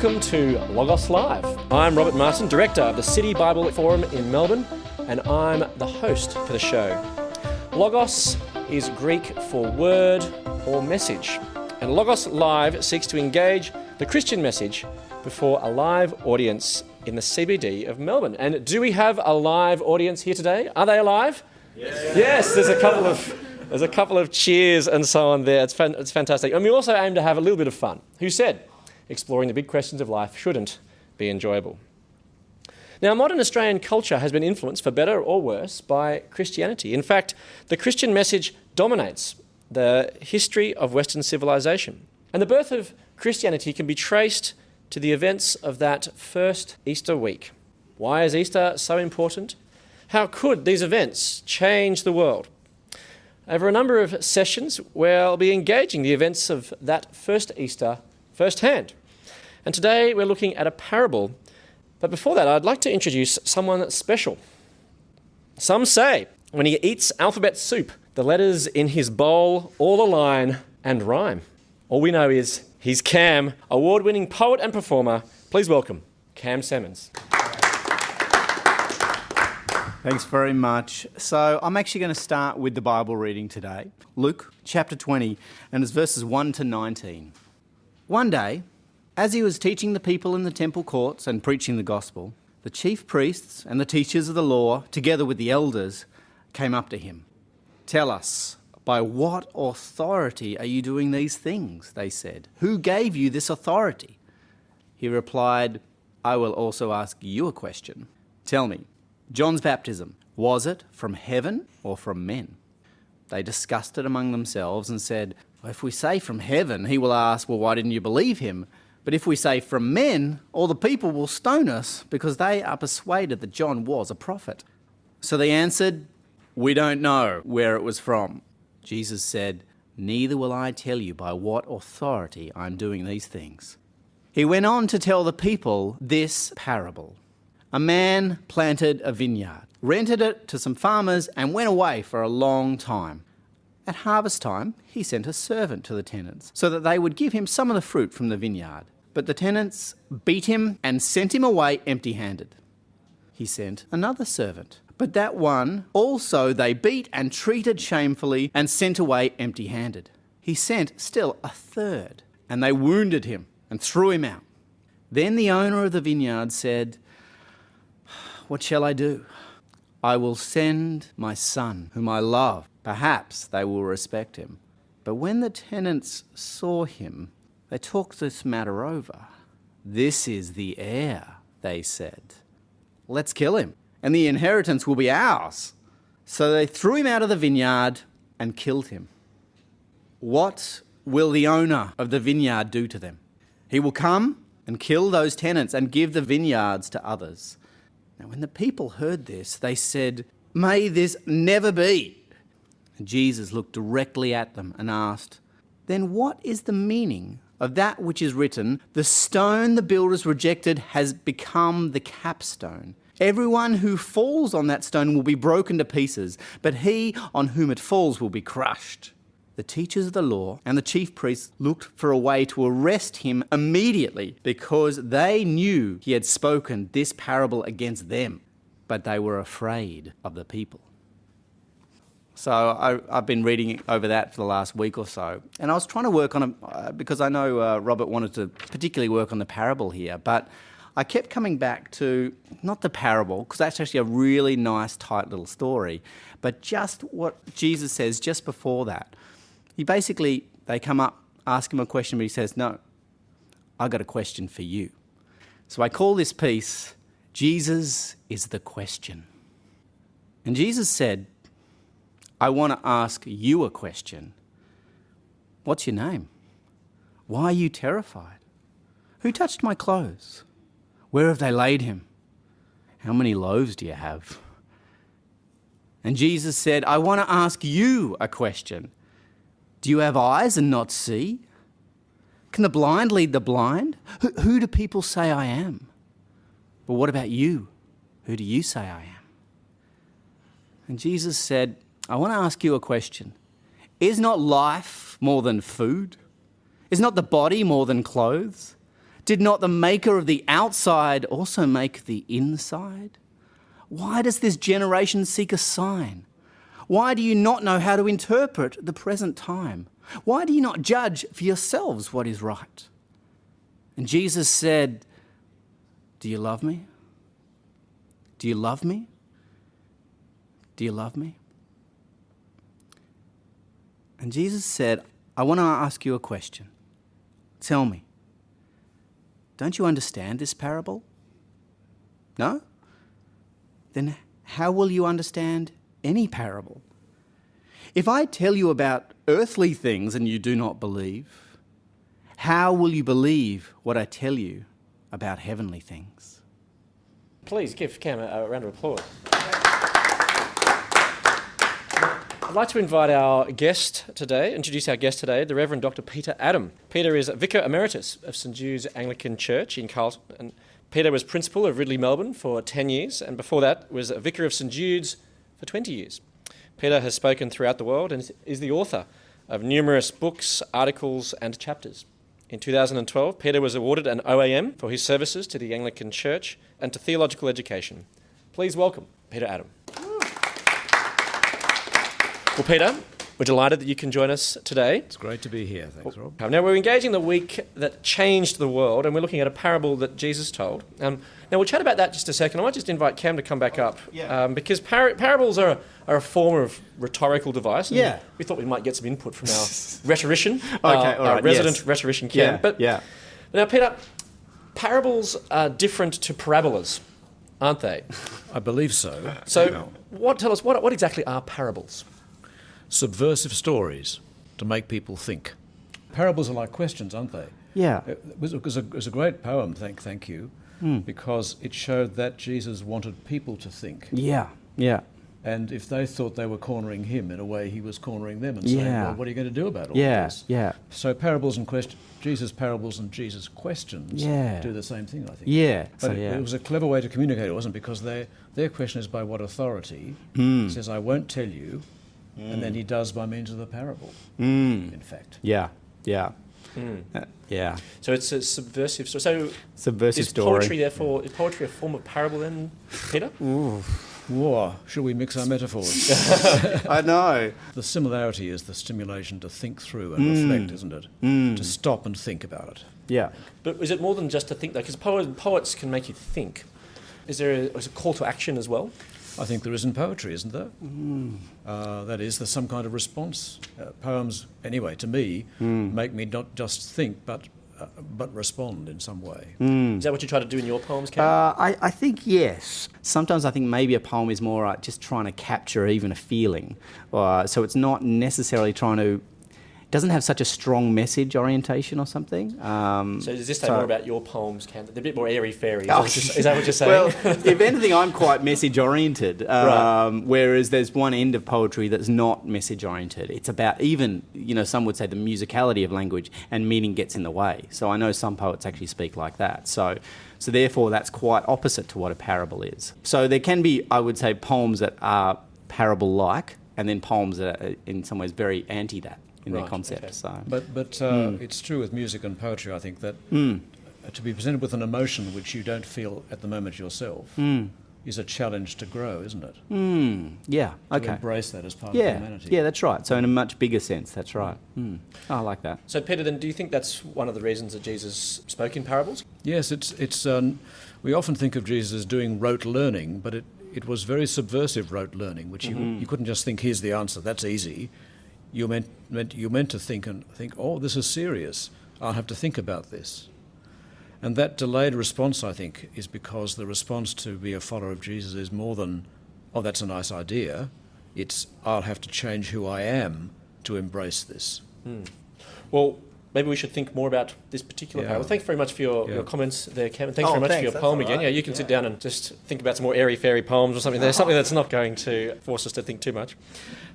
Welcome to Logos Live. I'm Robert Martin, Director of the City Bible Forum in Melbourne, and I'm the host for the show. Logos is Greek for word or message, and Logos Live seeks to engage the Christian message before a live audience in the CBD of Melbourne. And do we have a live audience here today? Are they alive? Yes, there's a couple of cheers and so on there. It's fantastic. And we also aim to have a little bit of fun. Who said exploring the big questions of life shouldn't be enjoyable? Now, modern Australian culture has been influenced, for better or worse, by Christianity. In fact, the Christian message dominates the history of Western civilization. And the birth of Christianity can be traced to the events of that first Easter week. Why is Easter so important? How could these events change the world? Over a number of sessions, we'll be engaging the events of that first Easter firsthand. And today we're looking at a parable. But before that, I'd like to introduce someone special. Some say when he eats alphabet soup, the letters in his bowl all align and rhyme. All we know is he's Cam, award-winning poet and performer. Please welcome Cam Simmons. Thanks very much. So I'm actually going to start with the Bible reading today. Luke chapter 20, and it's verses 1 to 19. One day, as he was teaching the people in the temple courts and preaching the gospel, the chief priests and the teachers of the law, together with the elders, came up to him. "Tell us, by what authority are you doing these things?" they said. "Who gave you this authority?" He replied, "I will also ask you a question. Tell me, John's baptism, was it from heaven or from men?" They discussed it among themselves and said, "Well, if we say from heaven, he will ask, well, why didn't you believe him? But if we say from men, all the people will stone us because they are persuaded that John was a prophet." So they answered, "We don't know where it was from." Jesus said, "Neither will I tell you by what authority I'm doing these things." He went on to tell the people this parable. A man planted a vineyard, rented it to some farmers, and went away for a long time. At harvest time, he sent a servant to the tenants so that they would give him some of the fruit from the vineyard. But the tenants beat him and sent him away empty-handed. He sent another servant, but that one also they beat and treated shamefully and sent away empty-handed. He sent still a third, and they wounded him and threw him out. Then the owner of the vineyard said, "What shall I do? I will send my son, whom I love. Perhaps they will respect him." But when the tenants saw him, they talked this matter over. "This is the heir," they said. "Let's kill him, and the inheritance will be ours." So they threw him out of the vineyard and killed him. What will the owner of the vineyard do to them? He will come and kill those tenants and give the vineyards to others. Now, when the people heard this, they said, "May this never be." And Jesus looked directly at them and asked, "Then what is the meaning of that which is written, 'The stone the builders rejected has become the capstone. Everyone who falls on that stone will be broken to pieces, but he on whom it falls will be crushed.'" The teachers of the law and the chief priests looked for a way to arrest him immediately because they knew he had spoken this parable against them, but they were afraid of the people. So I've been reading over that for the last week or so, and I was trying to work on because I know Robert wanted to particularly work on the parable here, but I kept coming back to not the parable, because that's actually a really nice, tight little story, but just what Jesus says just before that. They come up, ask him a question, but he says, "No, I got a question for you." So I call this piece, "Jesus is the Question." And Jesus said, "I want to ask you a question. What's your name? Why are you terrified? Who touched my clothes? Where have they laid him? How many loaves do you have?" And Jesus said, "I want to ask you a question. Do you have eyes and not see? Can the blind lead the blind? Who do people say I am? But what about you? Who do you say I am?" And Jesus said, "I want to ask you a question. Is not life more than food? Is not the body more than clothes? Did not the maker of the outside also make the inside? Why does this generation seek a sign? Why do you not know how to interpret the present time? Why do you not judge for yourselves what is right? And Jesus said, do you love me? Do you love me? Do you love me? And Jesus said, I want to ask you a question. Tell me, don't you understand this parable? No? Then how will you understand any parable? If I tell you about earthly things and you do not believe, how will you believe what I tell you about heavenly things? Please give Cam a round of applause. I'd like to invite our guest today, introduce our guest today, the Reverend Dr. Peter Adam. Peter is Vicar Emeritus of St Jude's Anglican Church in Carlton. And Peter was Principal of Ridley Melbourne for 10 years, and before that was a Vicar of St Jude's for 20 years. Peter has spoken throughout the world and is the author of numerous books, articles and chapters. In 2012, Peter was awarded an OAM for his services to the Anglican Church and to theological education. Please welcome Peter Adam. Well, Peter, we're delighted that you can join us today. It's great to be here. Thanks, Rob. Now, we're engaging the week that changed the world, and we're looking at a parable that Jesus told. Now, we'll chat about that just a second. I might just invite Cam to come back up, because parables are a form of rhetorical device. And we thought we might get some input from our rhetorician, our resident rhetorician, Cam. Now, Peter, parables are different to parabolas, aren't they? I believe so. So, tell us, what exactly are parables? Subversive stories to make people think. Parables are like questions, aren't they? Yeah. It was a great poem, thank you, because it showed that Jesus wanted people to think. Yeah. And if they thought they were cornering him, in a way he was cornering them and saying, well, what are you going to do about all this? Yeah. So parables and Jesus' parables and Jesus' questions do the same thing, I think. Yeah. But it was a clever way to communicate, it wasn't? Because their question is by what authority? He says, I won't tell you. And then he does by means of the parable, in fact. Yeah. So it's a subversive story. So subversive is story. Poetry, therefore, is poetry a form of parable then, Peter? Whoa, should we mix our metaphors? I know. The similarity is the stimulation to think through and reflect, isn't it? To stop and think about it. Yeah. But is it more than just to think, though? Because poets can make you think. Is there a call to action as well? I think there is in poetry, isn't there? That is, there's some kind of response. Poems, anyway, to me, make me not just think, but respond in some way. Is that what you try to do in your poems, Cam? I think yes. Sometimes I think maybe a poem is more just trying to capture even a feeling. So it's not necessarily trying to... doesn't have such a strong message orientation or something. So does this say more about your poems, Cam? They're a bit more airy-fairy. Is that what you're saying? Well, if anything, I'm quite message-oriented, whereas there's one end of poetry that's not message-oriented. It's about even, some would say the musicality of language and meaning gets in the way. So I know some poets actually speak like that. So therefore, that's quite opposite to what a parable is. So there can be, I would say, poems that are parable-like and then poems that are in some ways very anti that. In their concept. Okay. So. But it's true with music and poetry, I think, that to be presented with an emotion which you don't feel at the moment yourself is a challenge to grow, isn't it? Yeah, okay. To embrace that as part of humanity. Yeah, that's right. So in a much bigger sense, that's right. I like that. So Peter, then do you think that's one of the reasons that Jesus spoke in parables? Yes, it's we often think of Jesus as doing rote learning, but it was very subversive rote learning, which you couldn't just think, here's the answer, that's easy. You meant to think, oh, this is serious. I'll have to think about this. And that delayed response, I think, is because the response to be a follower of Jesus is more than, oh, that's a nice idea. It's, I'll have to change who I am to embrace this. Well, maybe we should think more about this particular parable. Thanks very much for your comments there, Cam. And thanks very much for your poem again. Right. Yeah, you can sit down and just think about some more airy-fairy poems or something. There's something that's not going to force us to think too much.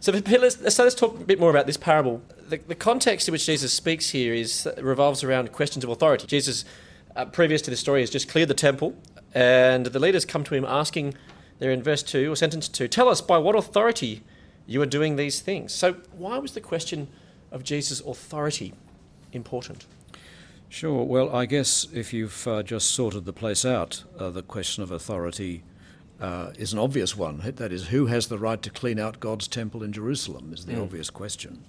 So let's talk a bit more about this parable. The context in which Jesus speaks here revolves around questions of authority. Jesus, previous to this story, has just cleared the temple, and the leaders come to him asking, there in verse 2, or sentence 2, tell us by what authority you are doing these things. So why was the question of Jesus' authority important? Sure. Well, I guess if you've just sorted the place out, the question of authority is an obvious one. That is, who has the right to clean out God's temple in Jerusalem is the obvious question.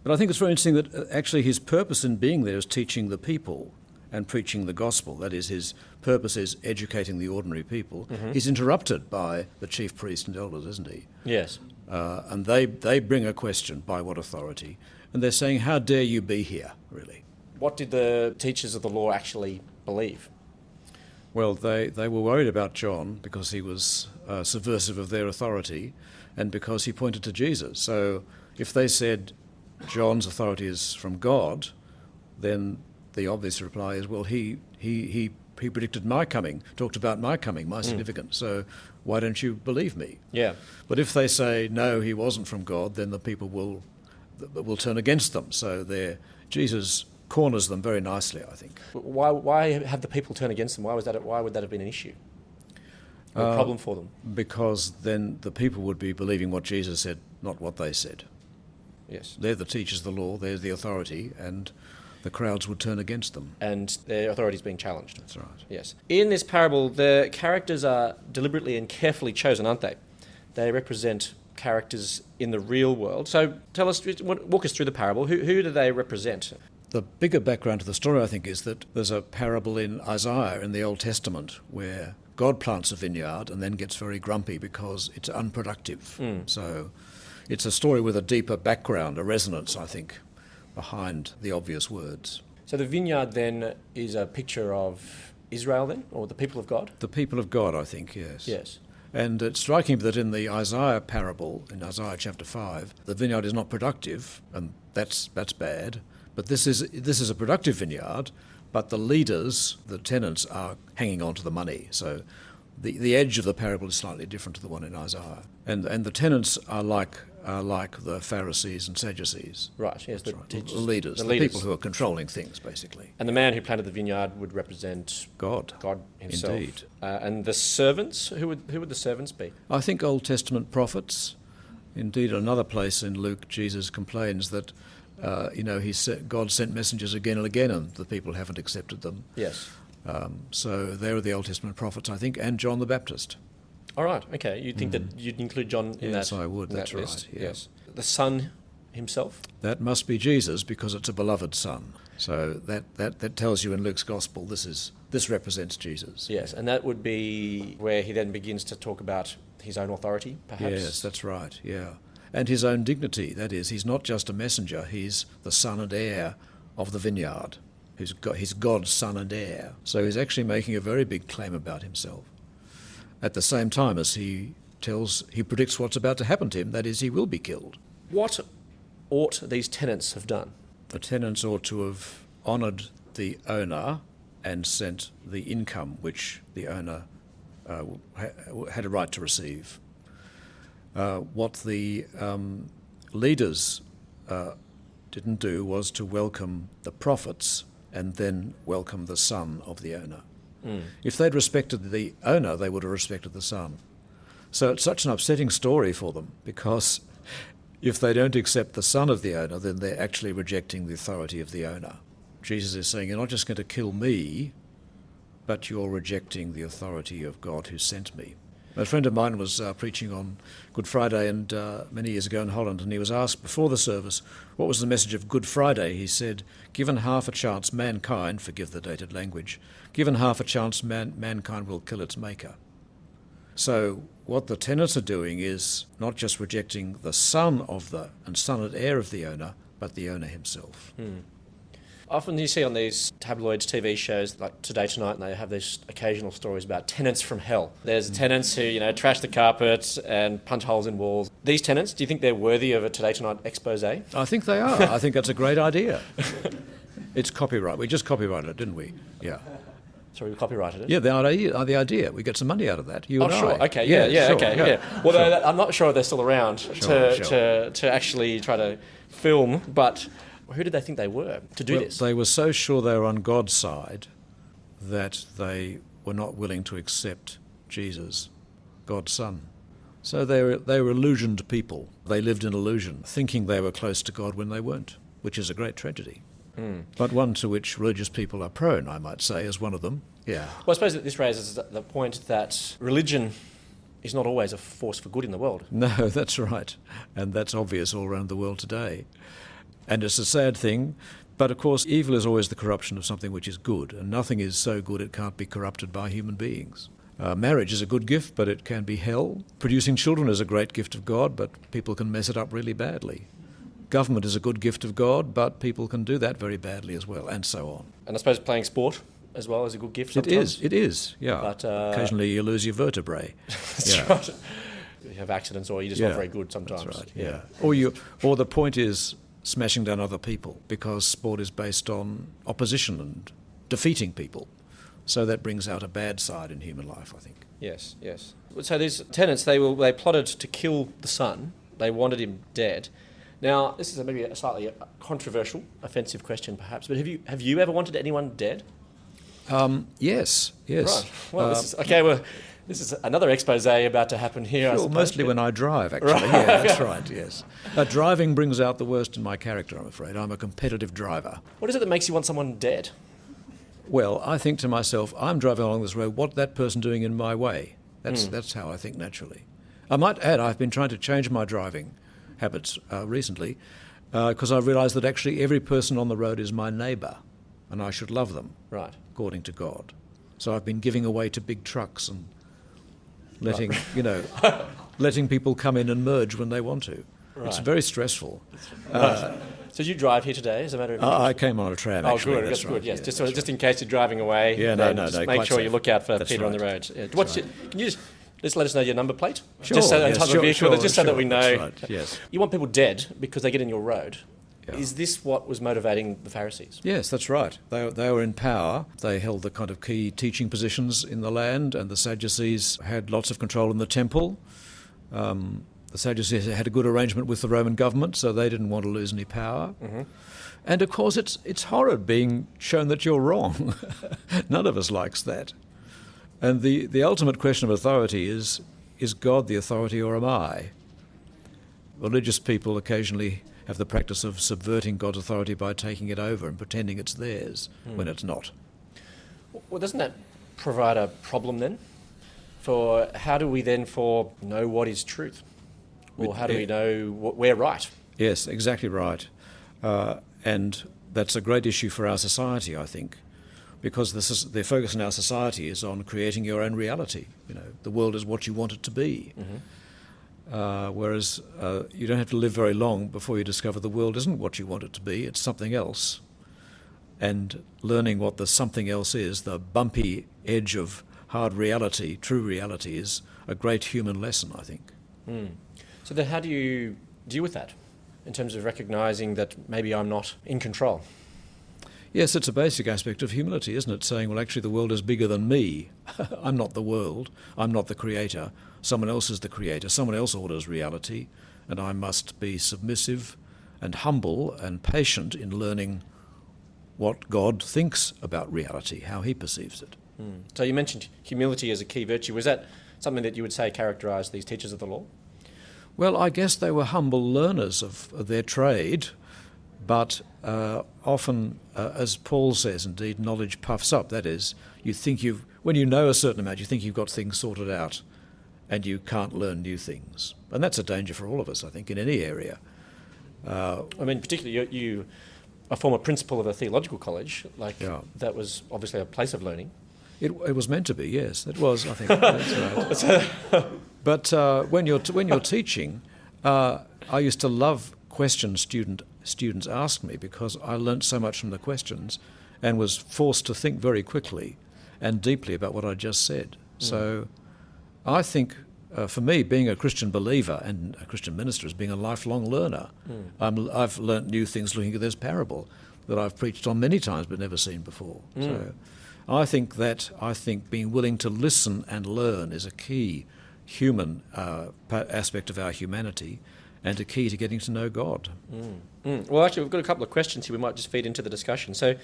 But I think it's very interesting that actually his purpose in being there is teaching the people and preaching the gospel. That is, his purpose is educating the ordinary people. He's interrupted by the chief priests and elders, isn't he? Yes. And they bring a question, by what authority? And they're saying, how dare you be here, really? What did the teachers of the law actually believe? Well, they were worried about John because he was subversive of their authority and because he pointed to Jesus. So if they said John's authority is from God, then the obvious reply is, well, he predicted my coming, talked about my coming, my significance, so why don't you believe me? Yeah. But if they say, no, he wasn't from God, then the people will turn against them. So Jesus corners them very nicely, I think. Why have the people turn against them? Why would that have been an issue? A problem for them? Because then the people would be believing what Jesus said, not what they said. Yes. They're the teachers of the law, they're the authority, and the crowds would turn against them. And their authority is being challenged. That's right. Yes. In this parable, the characters are deliberately and carefully chosen, aren't they? They represent characters in the real world. So walk us through the parable. Who do they represent? The bigger background to the story, I think, is that there's a parable in Isaiah in the Old Testament where God plants a vineyard and then gets very grumpy because it's unproductive. So it's a story with a deeper background, a resonance, I think, behind the obvious words. So the vineyard then is a picture of Israel then, or the people of God? The people of God, I think, yes. Yes. And it's striking that in the Isaiah parable, in Isaiah chapter 5, the vineyard is not productive, and that's bad. But this is a productive vineyard, but the leaders, the tenants, are hanging on to the money. So the edge of the parable is slightly different to the one in Isaiah. And the tenants are like the Pharisees and Sadducees. Right, yes, the leaders, the people who are controlling things, basically. And the man who planted the vineyard would represent God himself. Indeed. And the servants, who would the servants be? I think Old Testament prophets. Indeed, another place in Luke, Jesus complains that God sent messengers again and again, and the people haven't accepted them. Yes. So they were the Old Testament prophets, I think, and John the Baptist. All right. Okay. You think that you'd include John in that? Yes, I would. That's right. List? Yeah. Yes. The Son himself. That must be Jesus because it's a beloved Son. So that tells you in Luke's Gospel this represents Jesus. Yes, and that would be where he then begins to talk about his own authority, perhaps. Yes, that's right. Yeah. And his own dignity. That is, he's not just a messenger, he's the son and heir of the vineyard. He's God's son and heir. So he's actually making a very big claim about himself. At the same time as he predicts what's about to happen to him, that is, he will be killed. What ought these tenants have done? The tenants ought to have honoured the owner and sent the income which the owner had a right to receive. What the leaders didn't do was to welcome the prophets and then welcome the son of the owner. If they'd respected the owner, they would have respected the son. So it's such an upsetting story for them, because if they don't accept the son of the owner, then they're actually rejecting the authority of the owner. Jesus is saying, you're not just going to kill me, but you're rejecting the authority of God who sent me. A friend of mine was preaching on Good Friday and many years ago in Holland, and he was asked before the service, what was the message of Good Friday? He said, given half a chance, mankind, forgive the dated language, given half a chance, mankind will kill its maker. So what the tenants are doing is not just rejecting the son and son and heir of the owner, but the owner himself. Often you see on these tabloids, TV shows like Today Tonight, and they have these occasional stories about tenants from hell. There's tenants who, trash the carpet and punch holes in walls. These tenants, do you think they're worthy of a Today Tonight expose? I think they are. I think that's a great idea. It's copyright. We just copyrighted it, didn't we? Yeah. Sorry, we copyrighted it? Yeah, the idea. We get some money out of that. You and I. Sure. Okay, yeah, sure, okay, yeah. Well, sure. I'm not sure if they're still around to actually try to film, but who did they think they were to do this? They were so sure they were on God's side that they were not willing to accept Jesus, God's Son. So they were illusioned people. They lived in illusion, thinking they were close to God when they weren't, which is a great tragedy. but one to which religious people are prone, I might say, as one of them. Yeah. Well, I suppose that this raises the point that religion is not always a force for good in the world. No, that's right. And that's obvious all around the world today. And it's a sad thing, but of course evil is always the corruption of something which is good, and nothing is so good it can't be corrupted by human beings. Marriage is a good gift, but it can be hell. Producing children is a great gift of God, but people can mess it up really badly. Government is a good gift of God, but people can do that very badly as well, and so on. And I suppose playing sport as well is a good gift sometimes. It is, yeah. But, occasionally you lose your vertebrae. That's right. You have accidents, or you're just not very good sometimes. That's right, yeah. Or the point is smashing down other people, because sport is based on opposition and defeating people. So that brings out a bad side in human life, I think. Yes. So these tenants, they plotted to kill the son. They wanted him dead. Now, this is maybe a slightly controversial, offensive question, perhaps. But have you ever wanted anyone dead? Yes. Right. Well, this is another expose about to happen here. Sure, mostly when I drive, actually. Right. Yeah, that's right. Yes. Driving brings out the worst in my character, I'm afraid. I'm a competitive driver. What is it that makes you want someone dead? Well, I think to myself, I'm driving along this road, what's that person doing in my way? That's how I think naturally. I might add, I've been trying to change my driving habits recently, because I've realised that actually every person on the road is my neighbour, and I should love them, right, according to God. So I've been giving away to big trucks and letting, letting people come in and merge when they want to. Right. It's very stressful. Right. So you drive here today, as a matter of fact? I came on a tram, actually. Oh, good, that's good, yes. Just in case you're driving away. Yeah, no, make sure you look out for that's Peter right. on the road. Yeah. Can you just let us know your number plate? Sure, just so, yes, type of vehicle, just so that we know. That's right, yes. You want people dead because they get in your road. Yeah. Is this what was motivating the Pharisees? Yes, that's right. They were in power. They held the kind of key teaching positions in the land, and the Sadducees had lots of control in the temple. The Sadducees had a good arrangement with the Roman government, so they didn't want to lose any power. Mm-hmm. And of course, it's horrid being shown that you're wrong. None of us likes that. And the ultimate question of authority is God the authority or am I? Religious people occasionally have the practice of subverting God's authority by taking it over and pretending it's theirs when it's not. Well, doesn't that provide a problem then? For how do we then know what is truth? Or how do we know we're right? Yes, exactly right. And that's a great issue for our society, I think, because the focus in our society is on creating your own reality. The world is what you want it to be. Mm-hmm. Whereas you don't have to live very long before you discover the world isn't what you want it to be, it's something else. And learning what the something else is, the bumpy edge of hard reality, true reality, is a great human lesson, I think. Mm. So then how do you deal with that in terms of recognising that maybe I'm not in control? Yes, it's a basic aspect of humility, isn't it? Saying, well, actually the world is bigger than me. I'm not the world. I'm not the creator. Someone else is the creator. Someone else orders reality. And I must be submissive and humble and patient in learning what God thinks about reality, how he perceives it. Mm. So you mentioned humility as a key virtue. Was that something that you would say characterised these teachers of the law? Well, I guess they were humble learners of their trade, but often, as Paul says, indeed, knowledge puffs up. That is, when you know a certain amount, you think you've got things sorted out, and you can't learn new things. And that's a danger for all of us, I think, in any area. Particularly you a former principal of a theological college, that was obviously a place of learning. It was meant to be, yes. It was, I think. That's right. But when you're teaching, I used to love questions students asked me, because I learnt so much from the questions and was forced to think very quickly and deeply about what I just said. So I think, for me, being a Christian believer and a Christian minister is being a lifelong learner. I've learnt new things looking at this parable that I've preached on many times but never seen before. So I think being willing to listen and learn is a key human aspect of our humanity, and a key to getting to know God. Well, actually, we've got a couple of questions here we might just feed into the discussion. So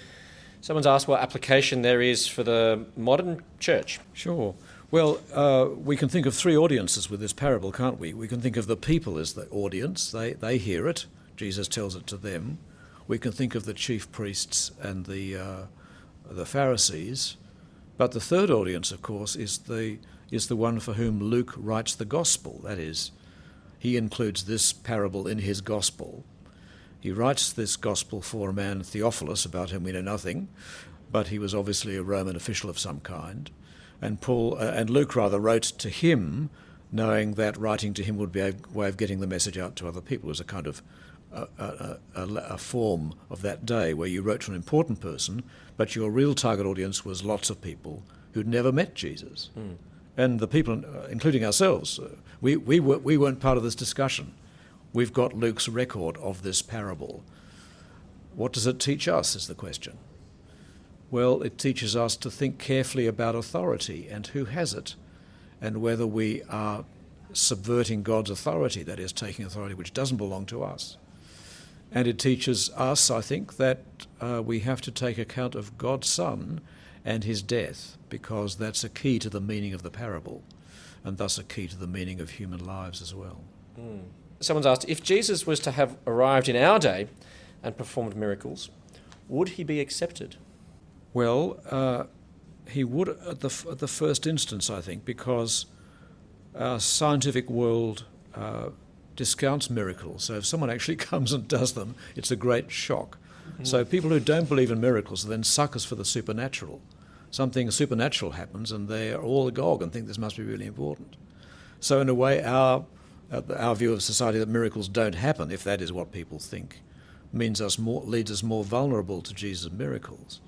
someone's asked what application there is for the modern church. Sure. Well, we can think of three audiences with this parable, can't we? We can think of the people as the audience. They hear it. Jesus tells it to them. we can think of the chief priests and the Pharisees. But the third audience, of course, is the one for whom Luke writes the gospel. That is, he includes this parable in his gospel. He writes this gospel for a man, Theophilus, about whom we know nothing, but he was obviously a Roman official of some kind. And Luke wrote to him, knowing that writing to him would be a way of getting the message out to other people. It was a kind of a form of that day where you wrote to an important person, but your real target audience was lots of people who'd never met Jesus. And the people, including ourselves, we weren't part of this discussion. We've got Luke's record of this parable. What does it teach us, is the question. Well, it teaches us to think carefully about authority and who has it, and whether we are subverting God's authority, that is, taking authority which doesn't belong to us. And it teaches us, I think, that we have to take account of God's Son and his death, because that's a key to the meaning of the parable, and thus a key to the meaning of human lives as well. Someone's asked, if Jesus was to have arrived in our day and performed miracles, would he be accepted? Well, he would at the first instance, I think, because our scientific world discounts miracles. So if someone actually comes and does them, it's a great shock. So people who don't believe in miracles are then suckers for the supernatural. Something supernatural happens and they are all agog and think this must be really important. So in a way, our view of society that miracles don't happen, if that is what people think, leads us more vulnerable to Jesus' miracles.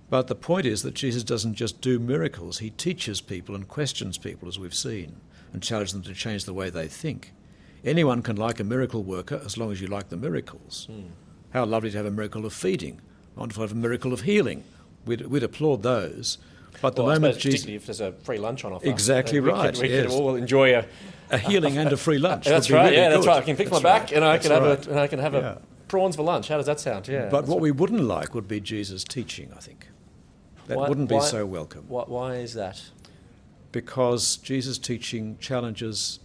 But the point is that Jesus doesn't just do miracles, he teaches people and questions people, as we've seen, and challenges them to change the way they think. Anyone can like a miracle worker as long as you like the miracles. How lovely to have a miracle of feeding, wonderful to have a miracle of healing. We'd applaud those. But the moment Jesus... particularly if there's a free lunch on offer. Exactly right. We could all enjoy a healing and a free lunch. That's right, really that's right. I can fix my back and I can have a prawns for lunch. How does that sound? Yeah. But what we wouldn't like would be Jesus' teaching, I think. That wouldn't be so welcome. Why is that? Because Jesus' teaching challenges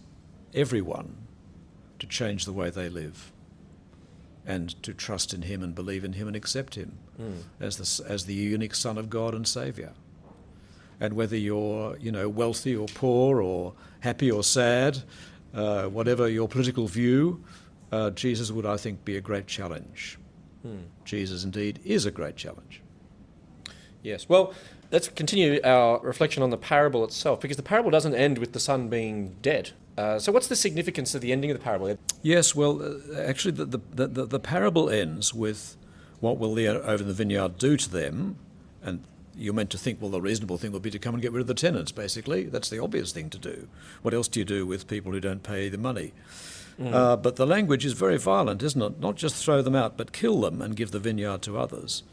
everyone to change the way they live and to trust in him and believe in him and accept him as the unique Son of God and Saviour. And whether you're, wealthy or poor or happy or sad, whatever your political view, Jesus would, I think, be a great challenge. Jesus, indeed, is a great challenge. Yes. Well, let's continue our reflection on the parable itself, because the parable doesn't end with the son being dead. So what's the significance of the ending of the parable? Yes, well, actually, the parable ends with what will the over in the vineyard do to them, and you're meant to think, well, the reasonable thing would be to come and get rid of the tenants, basically. That's the obvious thing to do. What else do you do with people who don't pay the money? But the language is very violent, isn't it? Not just throw them out, but kill them and give the vineyard to others.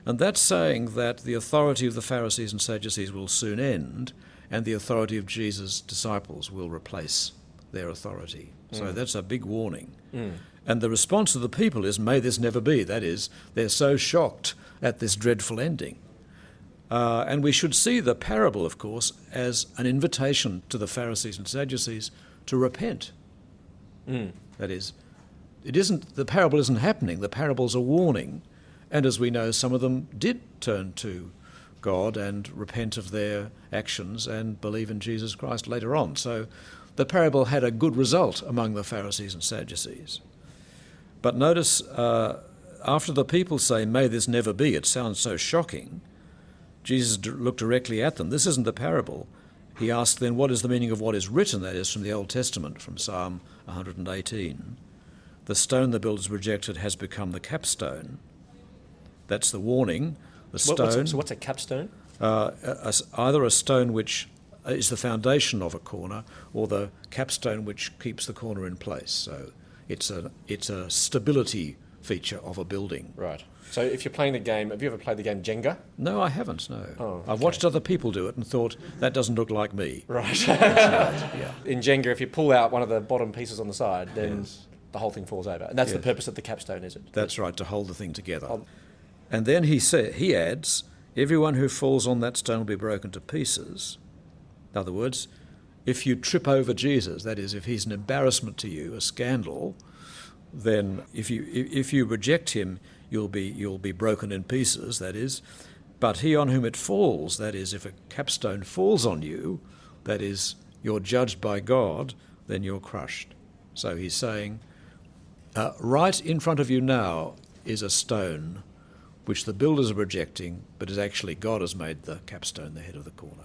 And that's saying that the authority of the Pharisees and Sadducees will soon end, and the authority of Jesus' disciples will replace their authority. So that's a big warning. And the response of the people is, may this never be. That is, they're so shocked at this dreadful ending. And we should see the parable, of course, as an invitation to the Pharisees and Sadducees to repent. That is, the parable isn't happening. The parable's a warning. And as we know, some of them did turn to God and repent of their actions and believe in Jesus Christ later on. So the parable had a good result among the Pharisees and Sadducees. But notice, after the people say, may this never be, it sounds so shocking, Jesus looked directly at them. This isn't the parable. He asked then, what is the meaning of what is written? That is from the Old Testament, from Psalm 118. The stone the builders rejected has become the capstone. That's the warning. The stone. So what's a capstone? Either a stone which is the foundation of a corner, or the capstone which keeps the corner in place. So it's a stability feature of a building. Right. So if you're playing the game, have you ever played the game Jenga? No, I haven't, no. Oh, okay. I've watched other people do it and thought, that doesn't look like me. Right. Yeah. In Jenga, if you pull out one of the bottom pieces on the side, then the whole thing falls over. And that's the purpose of the capstone, is it? That's right, to hold the thing together. And then he adds, everyone who falls on that stone will be broken to pieces. In other words, if you trip over Jesus, that is, if he's an embarrassment to you, a scandal, then if you reject him, you'll be broken in pieces, that is. But he on whom it falls, that is, if a capstone falls on you, that is, you're judged by God, then you're crushed. So he's saying, right in front of you now is a stone which the builders are rejecting, but is actually God has made the capstone the head of the corner.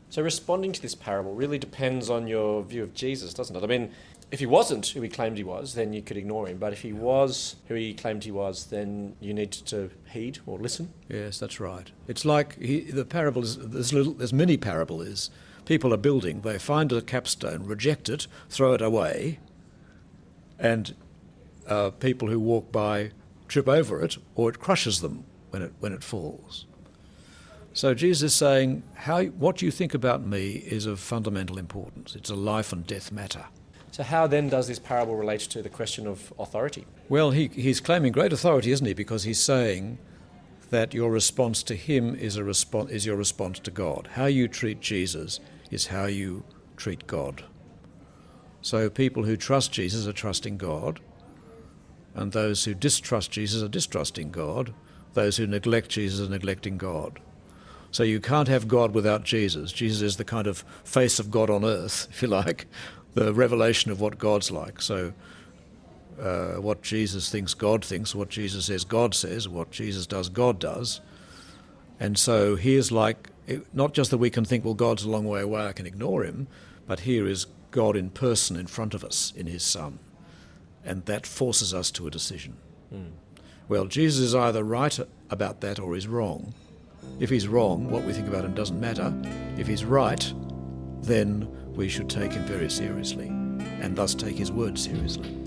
So responding to this parable really depends on your view of Jesus, doesn't it? I mean, if he wasn't who he claimed he was, then you could ignore him. But if he was who he claimed he was, then you need to heed or listen. Yes, that's right. It's like the parable is there's mini parable is people are building, they find a capstone, reject it, throw it away, and people who walk by trip over it, or it crushes them when it falls. So Jesus is saying, what you think about me is of fundamental importance. It's a life and death matter. So how then does this parable relate to the question of authority? Well, he's claiming great authority, isn't he? Because he's saying that your response to him is your response to God. How you treat Jesus is how you treat God. So people who trust Jesus are trusting God, and those who distrust Jesus are distrusting God. Those who neglect Jesus are neglecting God. So you can't have God without Jesus. Jesus is the kind of face of God on earth, if you like, the revelation of what God's like. So what Jesus thinks, God thinks. What Jesus says, God says. What Jesus does, God does. And so here's like, not just that we can think, well, God's a long way away, I can ignore him, but here is God in person in front of us in his Son. And that forces us to a decision. Well, Jesus is either right about that or he's wrong. If he's wrong, what we think about him doesn't matter. If he's right, then we should take him very seriously and thus take his word seriously.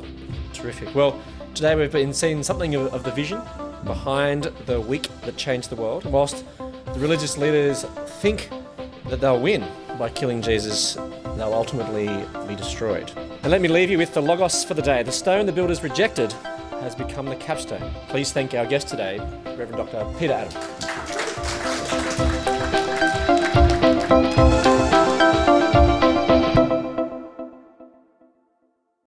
Terrific. Well, today we've been seeing something of the vision behind the week that changed the world. And whilst the religious leaders think that they'll win by killing Jesus, they'll ultimately be destroyed. And let me leave you with the Logos for the day. The stone the builders rejected has become the capstone. Please thank our guest today, Reverend Dr. Peter Adam.